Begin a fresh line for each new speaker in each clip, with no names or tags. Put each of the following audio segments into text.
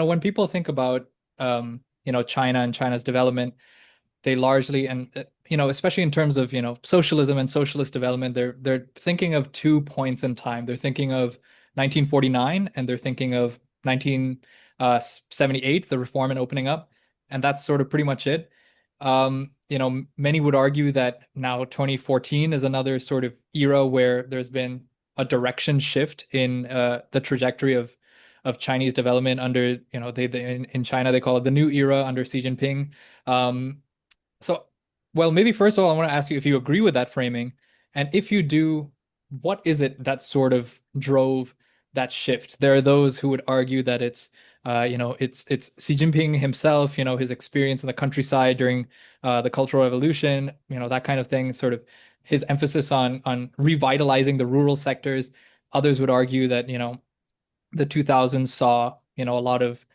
when people think about China and China's development, they largely and especially in terms of socialism and socialist development, they're thinking of 2 points in time. They're thinking of 1949 and they're thinking of 1978, the reform and opening up, and that's sort of pretty much it. Many would argue that now 2014 is another sort of era where there's been a direction shift in the trajectory of Chinese development under, they in China they call it the new era under Xi Jinping. Um, so, well, maybe first of all, I want to ask you if you agree with that framing. And if you do, what is it that sort of drove that shift? There are those who would argue that it's Xi Jinping himself, his experience in the countryside during the Cultural Revolution, that kind of thing, sort of his emphasis on revitalizing the rural sectors. Others would argue that, the 2000s saw, a lot of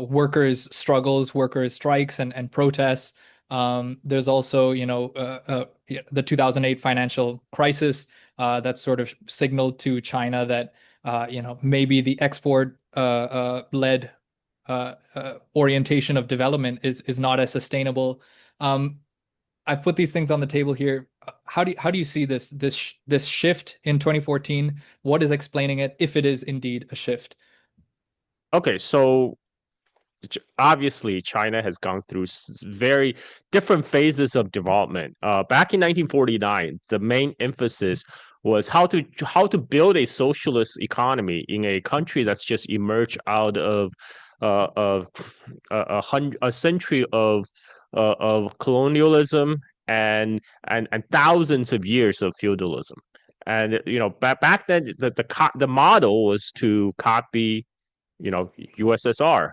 workers' struggles, workers' strikes and protests. There's also, yeah, the 2008 financial crisis that sort of signaled to China that, maybe the export led orientation of development is not as sustainable. Um, I put these things on the table here. How do you see this shift in 2014? What is explaining it, if it is indeed a shift?
Okay, so obviously China has gone through very different phases of development. Back in 1949, the main emphasis was how to build a socialist economy in a country that's just emerged out of a century of colonialism and thousands of years of feudalism. And back then the model was to copy USSR.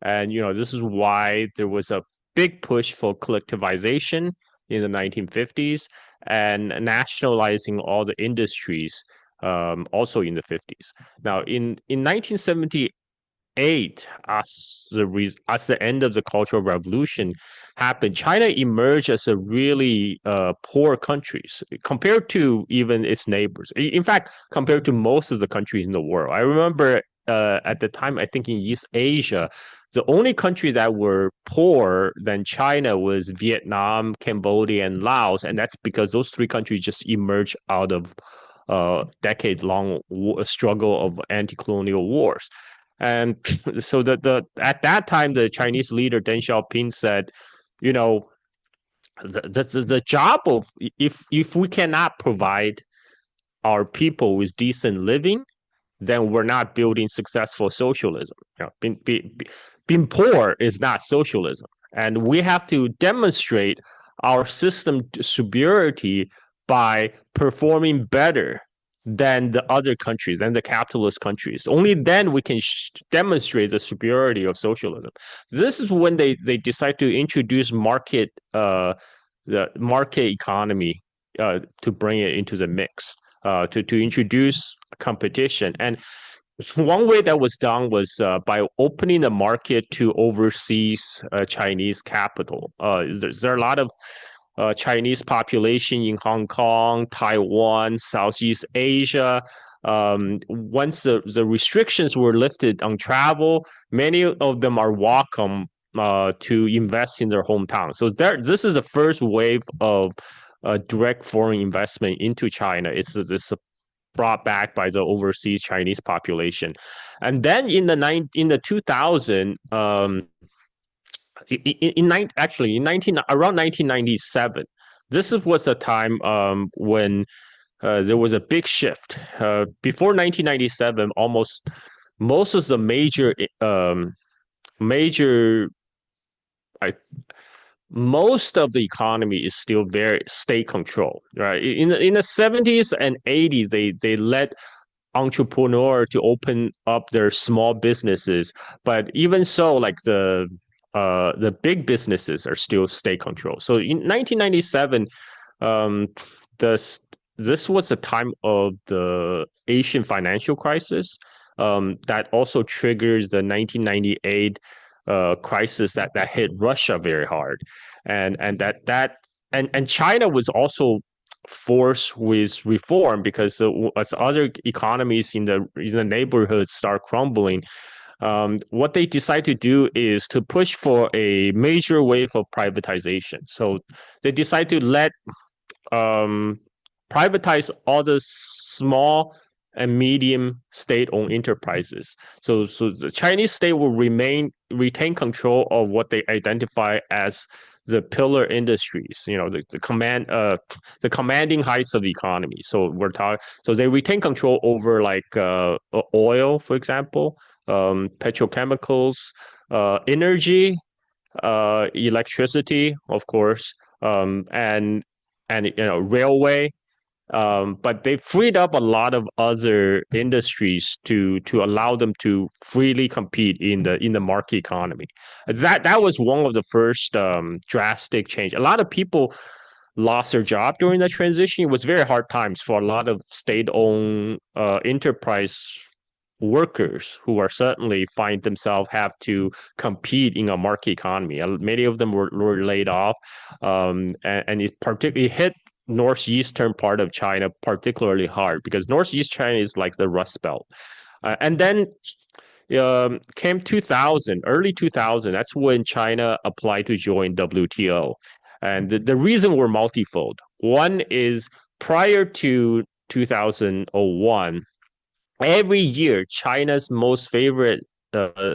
And this is why there was a big push for collectivization in the 1950s and nationalizing all the industries also in the 50s. Now in 1978, as the end of the Cultural Revolution happened, China emerged as a really poor country compared to even its neighbors. In fact, compared to most of the countries in the world. I remember at the time, I think in East Asia, the only country that were poorer than China was Vietnam, Cambodia, and Laos, and that's because those three countries just emerged out of decade-long struggle of anti-colonial wars. And so the at that time, the Chinese leader Deng Xiaoping said, you know, the job of if we cannot provide our people with decent living, then we're not building successful socialism. Being poor is not socialism. And we have to demonstrate our system superiority by performing better than the other countries, than the capitalist countries. Only then we can demonstrate the superiority of socialism. This is when they decide to introduce the market economy to bring it into the mix, to introduce competition. And one way that was done was by opening the market to overseas Chinese capital. There are a lot of Chinese population in Hong Kong, Taiwan, Southeast Asia. Once the restrictions were lifted on travel, many of them are welcome to invest in their hometown. So this is the first wave of direct foreign investment into China. It's brought back by the overseas Chinese population, and then in the 2000 actually in 1997, was a time when there was a big shift. Before 1997, almost most of the major I, most of the economy is still very state controlled, right? In the 70s and 80s, they let entrepreneur to open up their small businesses, but even so, like the big businesses are still state controlled. So in 1997, um, this this was the time of the Asian financial crisis. That also triggers the 1998 crisis that hit Russia very hard, and China was also forced with reform because as other economies in the neighborhood start crumbling, what they decide to do is to push for a major wave of privatization. So they decide to let um, privatize all the small and medium state-owned enterprises. So the Chinese state will retain control of what they identify as the pillar industries. The commanding heights of the economy. So they retain control over like oil, for example, petrochemicals, energy, electricity, of course, and railway. But they freed up a lot of other industries to allow them to freely compete in the market economy. That was one of the first drastic change. A lot of people lost their job during that transition. It was very hard times for a lot of state-owned enterprise workers who are suddenly find themselves have to compete in a market economy. Many of them were laid off, and it particularly hit northeastern part of China particularly hard because northeast China is like the Rust Belt. And then came 2000, early 2000. That's when China applied to join WTO. And the reason were multifold. One is prior to 2001, every year, China's most favorite nation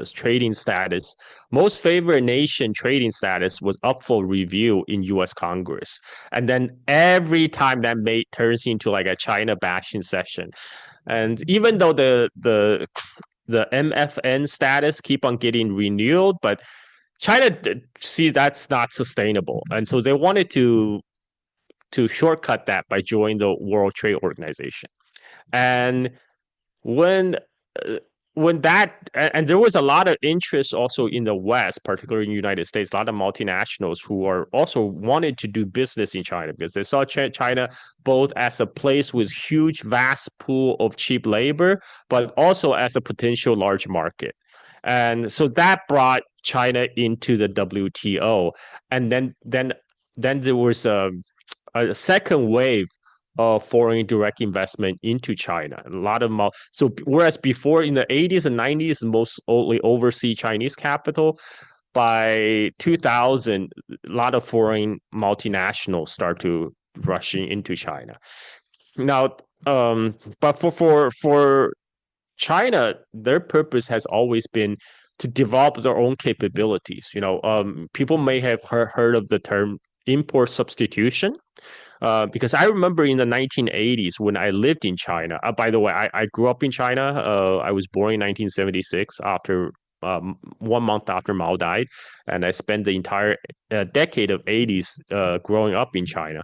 trading status was up for review in U.S. Congress, and then every time that turns into like a China bashing session. And even though the MFN status keep on getting renewed, but China see that's not sustainable, and so they wanted to shortcut that by joining the World Trade Organization. And when uh, when that and there was a lot of interest also in the West, particularly in the United States, a lot of multinationals who are also wanted to do business in China because they saw China both as a place with huge, vast pool of cheap labor, but also as a potential large market. And so that brought China into the WTO. And then there was a second wave of foreign direct investment into China. A lot of so whereas before in the 80s and 90s, mostly overseas Chinese capital, by 2000, a lot of foreign multinationals start to rushing into China. Now, but for China, their purpose has always been to develop their own capabilities. People may have heard of the term import substitution because I remember in the 1980s when I lived in China. By the way, I grew up in China. I was born in 1976 after 1 month after Mao died, and I spent the entire decade of 80s growing up in China.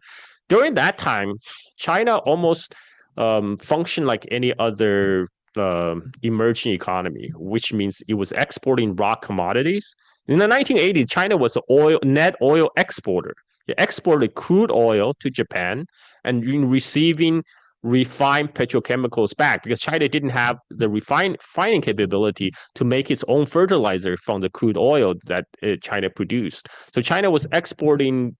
During that time, China almost functioned like any other emerging economy, which means it was exporting raw commodities. In the 1980s, China was an net oil exporter. It exported crude oil to Japan and receiving refined petrochemicals back because China didn't have the refining capability to make its own fertilizer from the crude oil that China produced. So China was exporting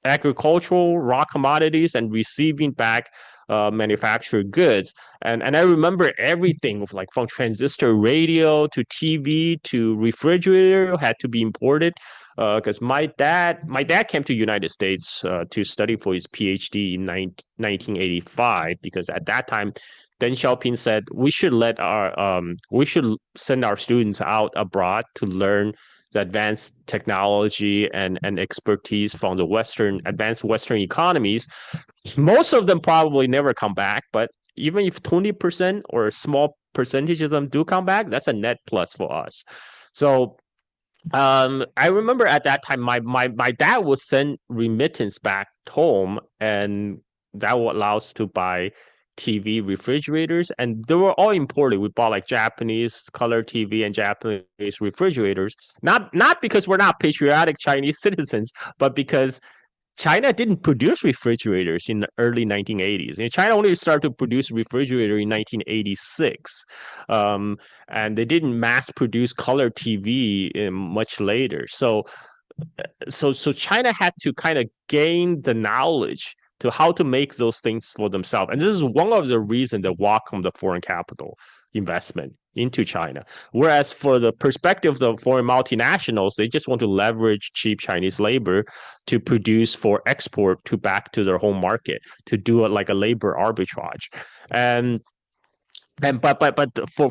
agricultural raw commodities and receiving back manufactured goods. And I remember everything like from transistor radio to TV to refrigerator had to be imported because my dad came to United States to study for his PhD in 1985 because at that time Deng Xiaoping said we should send our students out abroad to learn the advanced technology and expertise from the advanced Western economies. Most of them probably never come back, but even if 20% or a small percentage of them do come back, that's a net plus for us. So I remember at that time my dad would send remittance back home, and that would allow us to buy TV refrigerators, and they were all imported. We bought like Japanese color TV and Japanese refrigerators, not because we're not patriotic Chinese citizens, but because China didn't produce refrigerators in the early 1980s. China only started to produce refrigerator in 1986, and they didn't mass produce color TV much later. So China had to kind of gain the knowledge to how to make those things for themselves. And this is one of the reasons that welcome the foreign capital investment into China. Whereas for the perspectives of foreign multinationals, they just want to leverage cheap Chinese labor to produce for export to back to their home market to do it like a labor arbitrage. And but from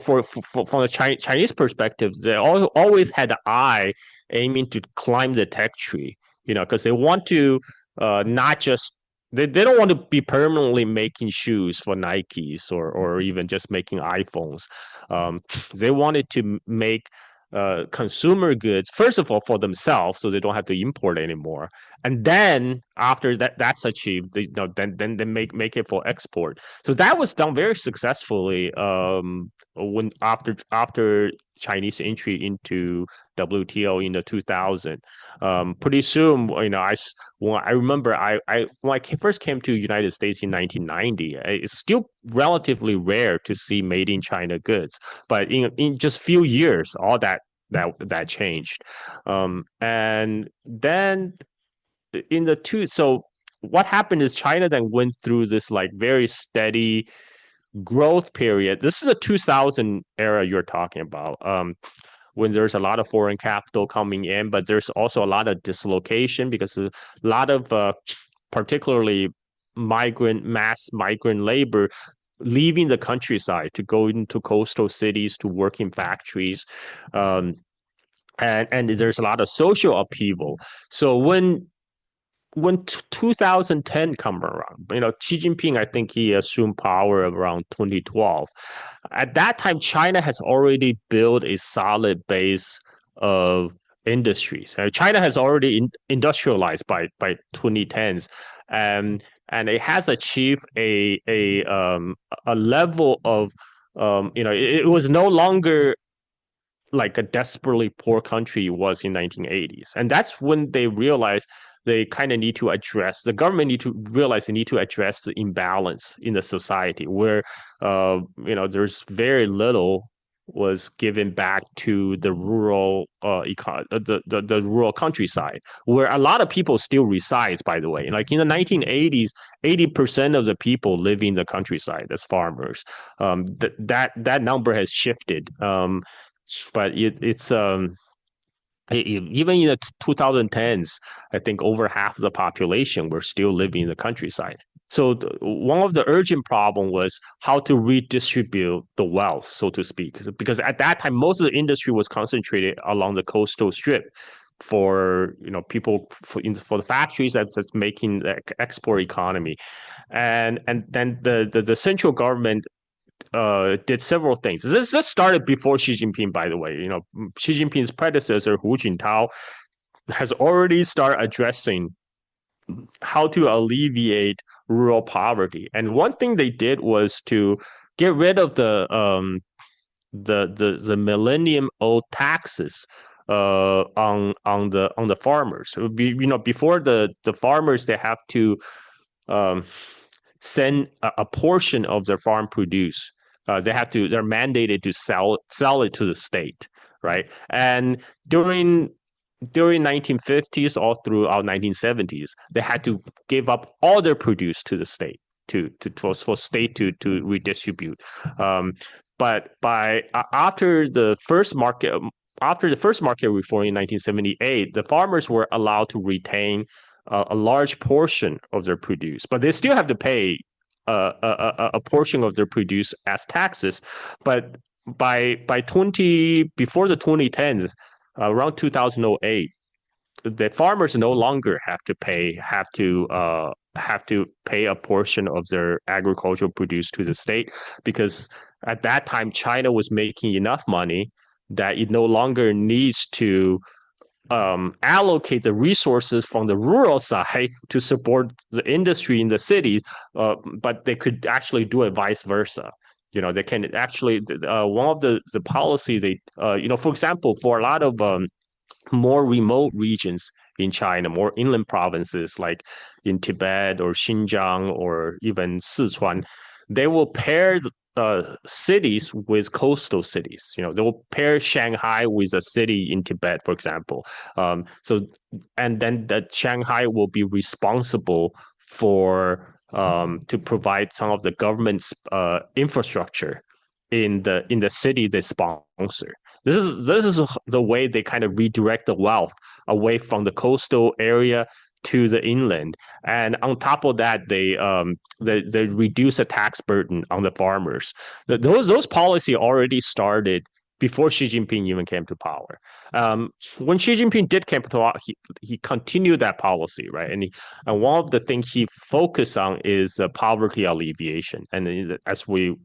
the Chinese perspective, they always had an eye aiming to climb the tech tree, because they want to not just they don't want to be permanently making shoes for Nikes or even just making iPhones. Um, they wanted to make consumer goods first of all for themselves, so they don't have to import anymore, and then after that's achieved, then make it for export. So that was done very successfully when after Chinese entry into WTO in the 2000. Pretty soon, when I remember when I first came to United States in 1990, it's still relatively rare to see made in China goods, but in just few years, all that changed. And then in the two, so what happened is China then went through this like very steady growth period. This is a 2000 era you're talking about. When there's a lot of foreign capital coming in, but there's also a lot of dislocation because a lot of particularly mass migrant labor leaving the countryside to go into coastal cities to work in factories. Um, and there's a lot of social upheaval. So when 2010 come around, Xi Jinping, I think he assumed power around 2012. At that time, China has already built a solid base of industries. China has already industrialized by 2010s, and it has achieved a level of it was no longer like a desperately poor country was in 1980s, and that's when they realized they kind of need to address the government need to realize they need to address the imbalance in the society where there's very little was given back to the rural the rural countryside where a lot of people still resides, by the way. Like in the 1980s, 80% of the people live in the countryside as farmers. That number has shifted, but it's even in the 2010s, I think over half of the population were still living in the countryside. So one of the urgent problem was how to redistribute the wealth, so to speak, because at that time most of the industry was concentrated along the coastal strip for people for the factories that's making the export economy, and then the central government did several things. This started before Xi Jinping, by the way. Xi Jinping's predecessor Hu Jintao has already started addressing how to alleviate rural poverty. And one thing they did was to get rid of the millennium old taxes on the farmers. It would be, before the farmers, they have to um, send a portion of their farm produce. They're mandated to sell it to the state, right? And during 1950s all throughout 1970s, they had to give up all their produce to the state for state to redistribute. But by after the first market reform in 1978, the farmers were allowed to retain a large portion of their produce, but they still have to pay a portion of their produce as taxes. But before the 2010s, around 2008, the farmers no longer have to pay a portion of their agricultural produce to the state, because at that time China was making enough money that it no longer needs to allocate the resources from the rural side to support the industry in the cities, but they could actually do it vice versa. They can actually one of the policy they for example, for a lot of more remote regions in China, more inland provinces like in Tibet or Xinjiang or even Sichuan, they will pair cities with coastal cities. They will pair Shanghai with a city in Tibet, for example. And then that Shanghai will be responsible for to provide some of the government's infrastructure in the city they sponsor. This is the way they kind of redirect the wealth away from the coastal area to the inland, and on top of that, they reduce the tax burden on the farmers. Those policy already started before Xi Jinping even came to power. When Xi Jinping did come to power, he continued that policy, right? And one of the things he focused on is poverty alleviation. And as we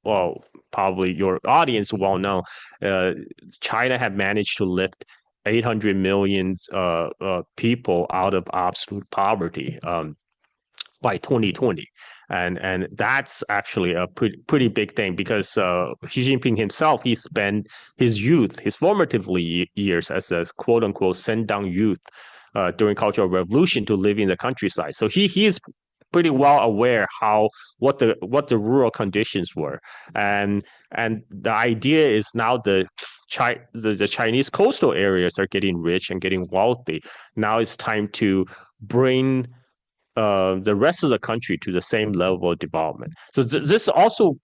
well, probably your audience will know, uh, China had managed to lift 800 million people out of absolute poverty by 2020. And that's actually a pretty big thing because Xi Jinping himself, he spent his youth, his formative years as a quote unquote send down youth during Cultural Revolution to live in the countryside. So he is pretty well aware how what the rural conditions were, and the idea is now the Chinese coastal areas are getting rich and getting wealthy. Now it's time to bring the rest of the country to the same level of development. So this also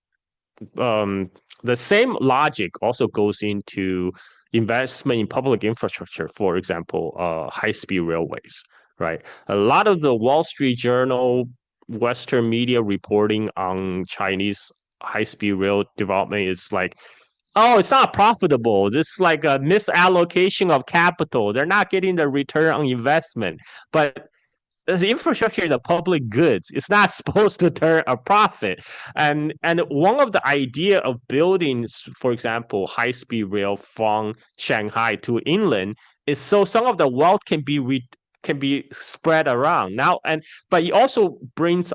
um, the same logic also goes into investment in public infrastructure. For example, high-speed railways. Right, a lot of the Wall Street Journal, Western media reporting on Chinese high-speed rail development is like, oh, it's not profitable. This is like a misallocation of capital. They're not getting the return on investment. But the infrastructure is a public goods. It's not supposed to turn a profit. And one of the idea of building, for example, high speed rail from Shanghai to inland is so some of the wealth can be spread around now, and but it also brings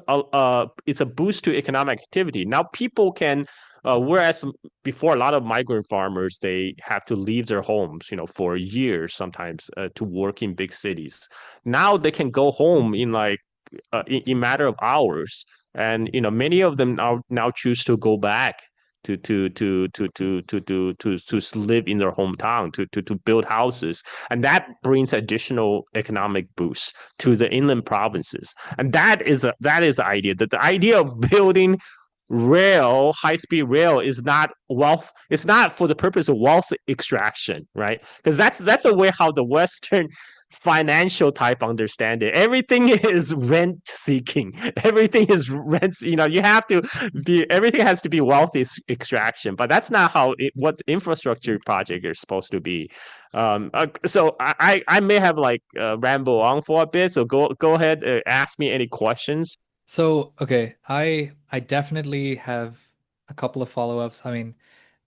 it's a boost to economic activity. Now people can whereas before a lot of migrant farmers they have to leave their homes, for years sometimes to work in big cities. Now they can go home in like in matter of hours, and many of them now choose to go back to live in their hometown to build houses, and that brings additional economic boost to the inland provinces. And that is the idea, that the idea of building high speed rail is not wealth. It's not for the purpose of wealth extraction, right? Because that's a way how the Western financial type understand it. Everything is rent seeking. Everything is rent. You have to be. Everything has to be wealth extraction. But that's not how what infrastructure project is supposed to be. So I may have like ramble on for a bit. So go ahead, ask me any questions.
So, okay, I definitely have a couple of follow-ups. I mean,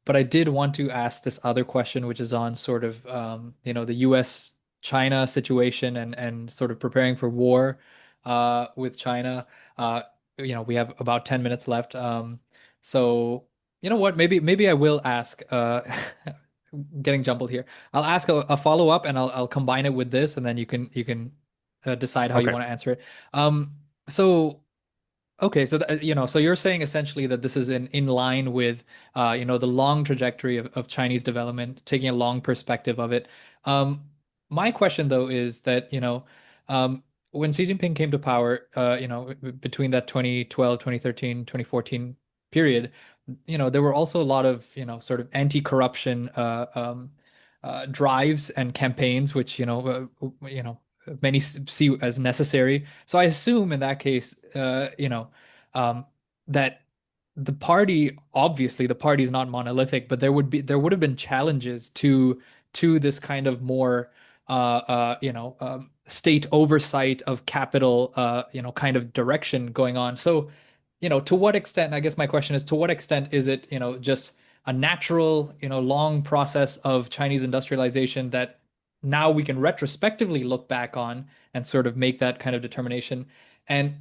but I did want to ask this other question, which is on sort of the US China situation and sort of preparing for war with China. We have about 10 minutes left. So you know what? Maybe I will ask getting jumbled here. I'll ask a follow-up and I'll combine it with this and then you can decide how you
Okay.
want to answer it. So okay, so so you're saying essentially that this is in line with the long trajectory of Chinese development, taking a long perspective of it. Um, my question though is that, when Xi Jinping came to power, between that 2012, 2013, 2014 period, there were also a lot of, sort of anti-corruption drives and campaigns, which, many see as necessary. So I assume in that case, um, that obviously the party is not monolithic, but there would have been challenges to this kind of more state oversight of capital, kind of direction going on. So, to what extent, I guess my question is, to what extent is it, just a natural, long process of Chinese industrialization that now we can retrospectively look back on and sort of make that kind of determination? And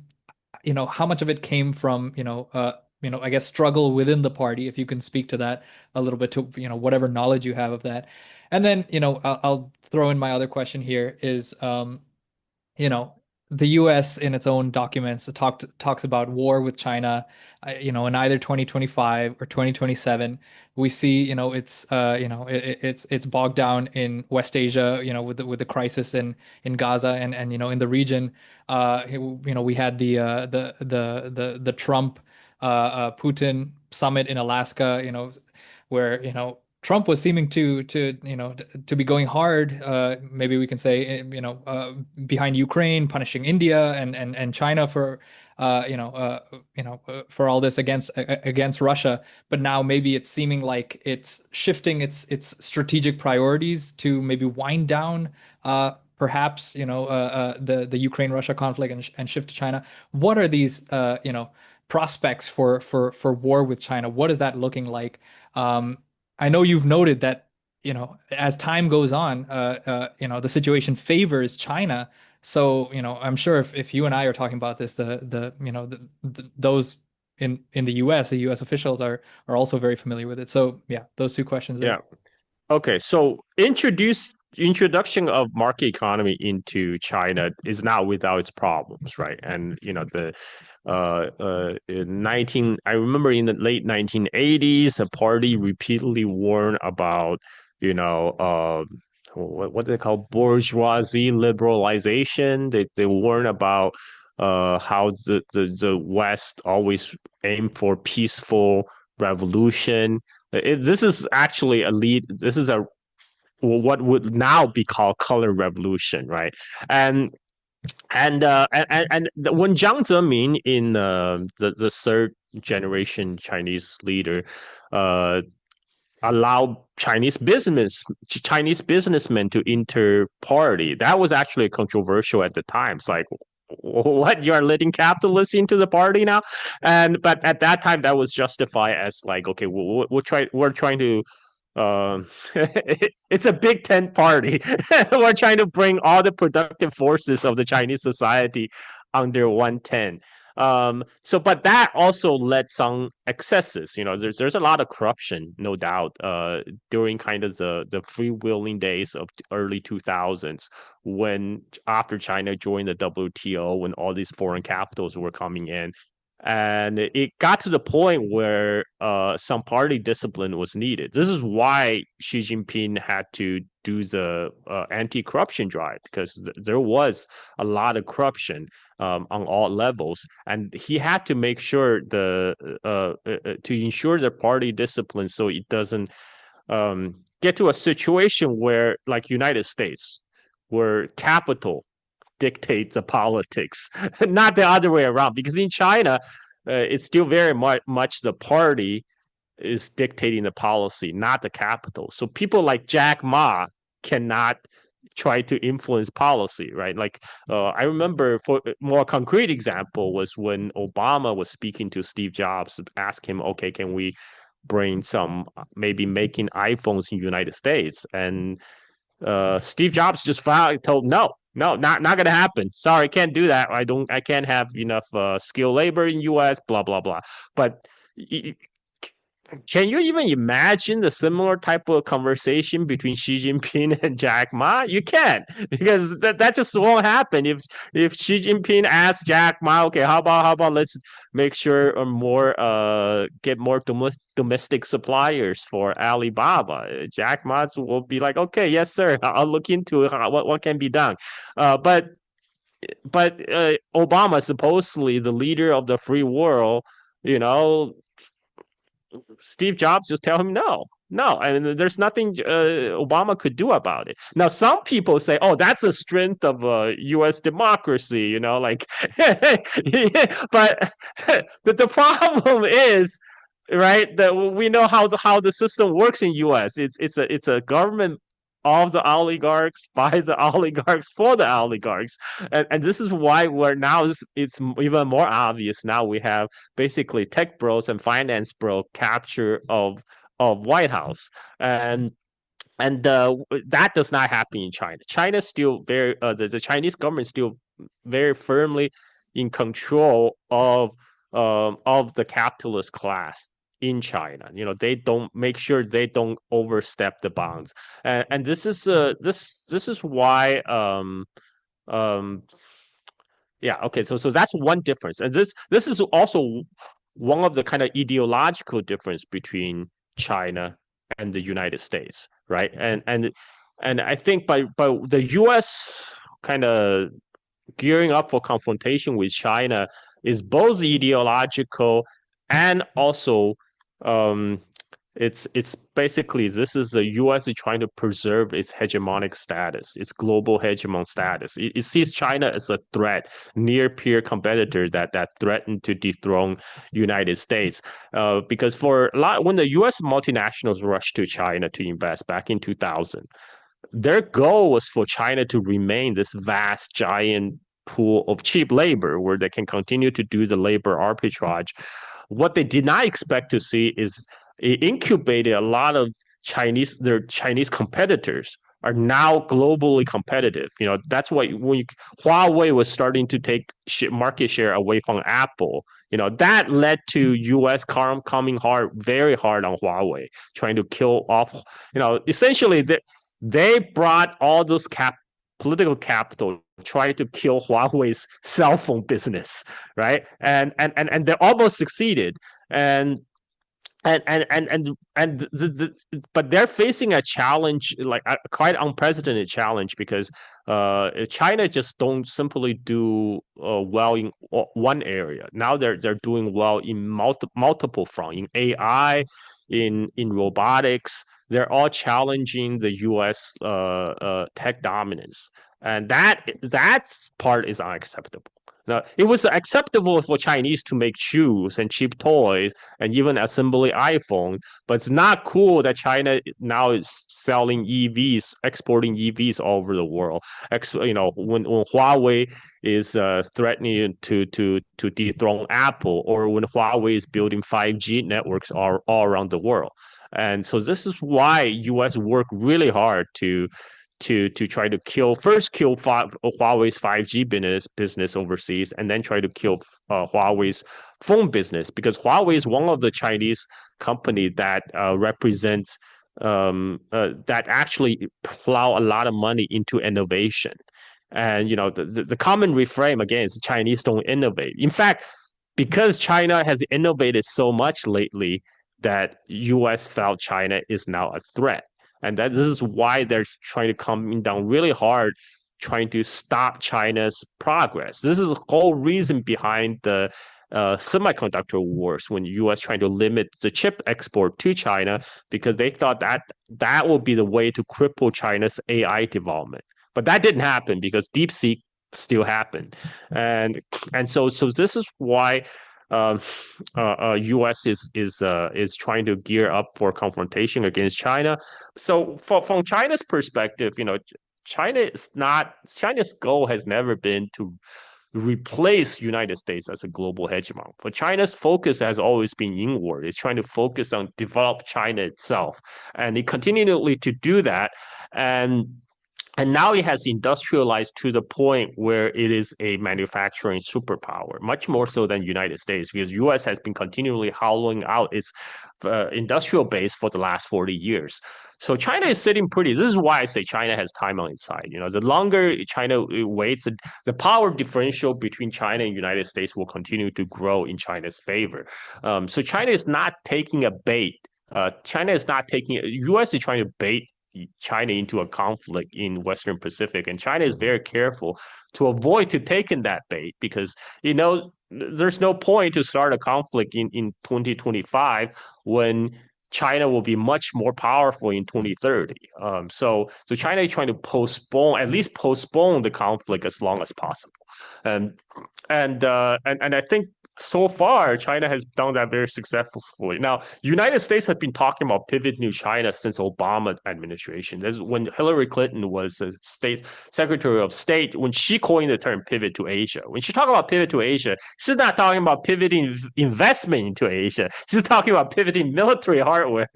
how much of it came from, I guess struggle within the party, if you can speak to that a little bit, to, whatever knowledge you have of that. And then, I'll throw in my other question here is, you know, the US in its own documents talks about war with China, in either 2025 or 2027. We see, it's bogged down in West Asia, with the crisis in Gaza and in the region. We had the Trump Putin summit in Alaska, where, Trump was seeming to be going hard, maybe we can say, behind Ukraine, punishing India and China for, for all this against Russia. But now maybe it's seeming like it's shifting its strategic priorities to maybe wind down, perhaps, the Ukraine-Russia conflict and shift to China. What are these, prospects for war with China? What is that looking like? I know you've noted that, as time goes on, the situation favors China. So, I'm sure if you and I are talking about this, those in the U.S. officials are also very familiar with it. So, yeah, those two questions there.
Yeah. Okay, so introduction of market economy into China is not without its problems, right? And the in 19 I remember in the late 1980s, a party repeatedly warned about, you know, what do they call bourgeoisie liberalization. They warn about how the West always aim for peaceful revolution. This is actually a lead. This is a what would now be called color revolution, right? And when Jiang Zemin in the third generation Chinese leader uh allowed Chinese businessmen to enter party, that was actually controversial at the time. It's like, what, you are letting capitalists into the party now? And but at that time that was justified as like, okay, we're trying to it's a big tent party. We're trying to bring all the productive forces of the Chinese society under one tent. So, but that also led some excesses. There's a lot of corruption, no doubt, during kind of the freewheeling days of the early 2000s, when after China joined the WTO, when all these foreign capitals were coming in, and it got to the point where some party discipline was needed. This is why Xi Jinping had to do the anti-corruption drive, because there was a lot of corruption on all levels, and he had to make sure to ensure the party discipline, so it doesn't get to a situation where, like United States, where capital dictate the politics, not the other way around. Because in China, it's still very much the party is dictating the policy, not the capital. So people like Jack Ma cannot try to influence policy, right? Like I remember, for a more concrete example, was when Obama was speaking to Steve Jobs, ask him, okay, can we bring some, maybe making iPhones in the United States? And Steve Jobs just flat told no, no, not gonna happen. Sorry, can't do that. I can't have enough skilled labor in U.S. Blah blah blah. But can you even imagine the similar type of conversation between Xi Jinping and Jack Ma? You can't, because that just won't happen. If Xi Jinping asks Jack Ma, okay, how about let's make sure more get more domestic suppliers for Alibaba. Jack Ma will be like, okay, yes sir, I'll look into it. What can be done. But Obama, supposedly the leader of the free world, you know, Steve Jobs just tell him no. No, and there's nothing Obama could do about it. Now, some people say, "Oh, that's a strength of U.S. democracy," like. But the problem is, right, that we know how the system works in U.S. It's a government of the oligarchs, by the oligarchs, for the oligarchs, and this is why we're now, it's even more obvious now. We have basically tech bros and finance bro capture of White House, and that does not happen in China. China still the Chinese government still very firmly in control of the capitalist class in China. They don't make sure they don't overstep the bounds, and this is why um yeah, okay, so that's one difference, and this is also one of the kind of ideological difference between China and the United States, right? And I think by the U.S. kind of gearing up for confrontation with China is both ideological and also um, it's basically this is the U.S. is trying to preserve its hegemonic status, its global hegemon status. It sees China as a threat, near peer competitor that threaten to dethrone United States. Because for a lot, when the U.S. multinationals rushed to China to invest back in 2000, their goal was for China to remain this vast, giant pool of cheap labor where they can continue to do the labor arbitrage. What they did not expect to see is it incubated a lot of their Chinese competitors are now globally competitive. That's why Huawei was starting to take market share away from Apple. That led to U.S. coming hard, very hard on Huawei, trying to kill off. Essentially, they brought all those political capital, try to kill Huawei's cell phone business, right? And they almost succeeded. And but they're facing a challenge, like a quite unprecedented challenge, because China just don't simply do well in one area. Now they're doing well in multiple front, in AI, in robotics. They're all challenging the U.S. Tech dominance, and that part is unacceptable. Now, it was acceptable for Chinese to make shoes and cheap toys and even assembly iPhone. But it's not cool that China now is selling EVs, exporting EVs all over the world. When Huawei is threatening to dethrone Apple, or when Huawei is building 5G networks all around the world. And so this is why U.S. work really hard to try to kill Huawei's 5G business overseas, and then try to kill Huawei's phone business, because Huawei is one of the Chinese company that represents that actually plow a lot of money into innovation. And the common refrain again is Chinese don't innovate. In fact, because China has innovated so much lately, that U.S. felt China is now a threat, and that this is why they're trying to come down really hard, trying to stop China's progress. This is the whole reason behind the semiconductor wars, when U.S. trying to limit the chip export to China, because they thought that will be the way to cripple China's AI development. But that didn't happen, because DeepSeek still happened, and so this is why um, U.S. is trying to gear up for confrontation against China. So from China's perspective, China's goal has never been to replace United States as a global hegemon. For China's focus has always been inward. It's trying to focus on develop China itself, and it continually to do that. And now it has industrialized to the point where it is a manufacturing superpower, much more so than United States, because U.S. has been continually hollowing out its industrial base for the last 40 years. So China is sitting pretty. This is why I say China has time on its side. The longer China waits, the power differential between China and United States will continue to grow in China's favor. So China is not taking a bait. China is not taking. U.S. is trying to bait China into a conflict in Western Pacific, and China is very careful to avoid to taking that bait, because there's no point to start a conflict in 2025 when China will be much more powerful in 2030. So China is trying to at least postpone the conflict as long as possible, and and I think so far, China has done that very successfully. Now, United States has been talking about pivoting to China since Obama administration. That's when Hillary Clinton was a state secretary of state, when she coined the term pivot to Asia. When she talks about pivot to Asia, she's not talking about pivoting investment into Asia. She's talking about pivoting military hardware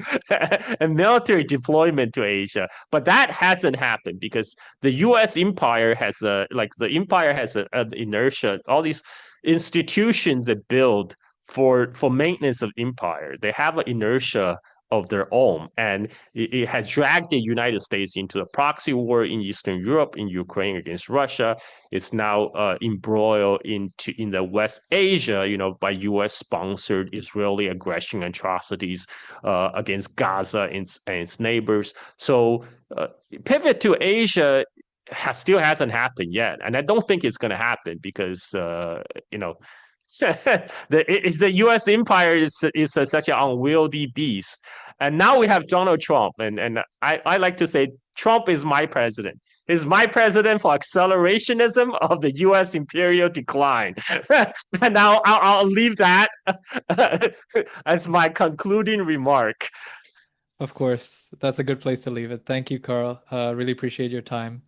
and military deployment to Asia. But that hasn't happened, because the U.S. empire has an inertia. All these institutions that build for maintenance of empire, they have an inertia of their own, and it has dragged the United States into a proxy war in Eastern Europe, in Ukraine against Russia. It's now embroiled in the West Asia, by U.S. sponsored Israeli aggression atrocities against Gaza and its neighbors. So pivot to Asia still hasn't happened yet, and I don't think it's going to happen, because the U.S. empire is such an unwieldy beast, and now we have Donald Trump, and I like to say Trump is my president. Is my president for accelerationism of the U.S. imperial decline, and now I'll leave that as my concluding remark.
Of course, that's a good place to leave it. Thank you, Carl. Really appreciate your time.